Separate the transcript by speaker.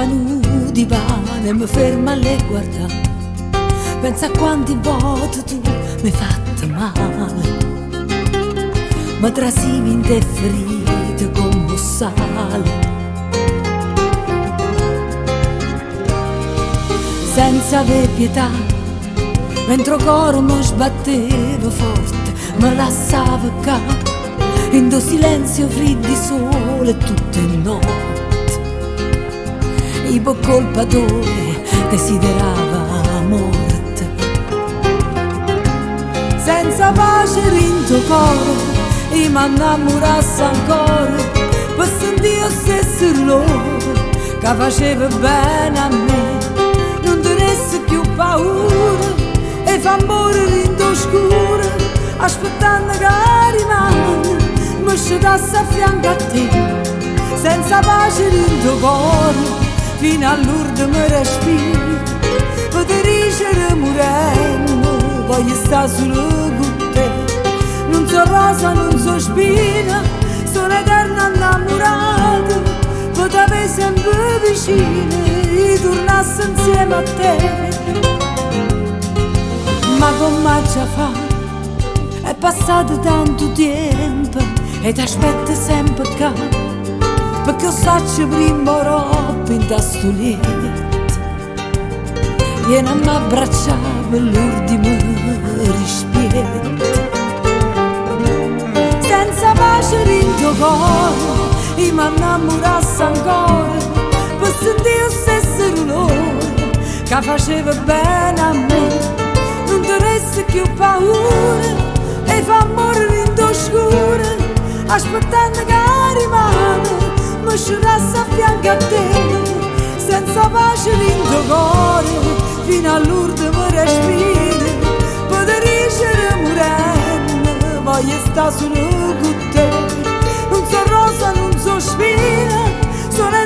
Speaker 1: mano di pane mi ferma a le guardare. Pensa a quanti volte tu mi hai fatto male, ma trasivi in te ferite come sale. Senza aver pietà, mentre il coro mi sbatteva forte, mi lasciava cadere in do silenzio freddo sole tutte notte. Io colpatore desiderava morte, senza pace in tuo cuore, io mi innamorassi ancora per sentire lo stesso l'ore che faceva bene a me. Non dovessi più paura e fa morire in oscuro, aspettando che rimane mi scedassi a fianco a te. Senza pace in tuo cuore fino all'ultimo respiro, per ricere morendo voglio stare solo con te. Non so rosa, non so spina, sono eterna innamorata, potevi sempre vicino e tornassi insieme a te. Ma come già fa, è passato tanto tempo e ti aspetto sempre qua, perché io saccio prima roba in tasto letto. Vieni a m'abbracciare l'ultimo rispetto. Senza pace in tuo cuore, io mi innamorassi ancora per sentire lo stesso rumore che faceva bene a me. Non dovresti più paura e fa morire in oscuro, aspettando che rimane mi scedassi a fianco a te. Senza pace in tuo cuore fino all'ultimo respiro, per ricere morendo voglio stare solo con te. Non so rosa, non so spina, sono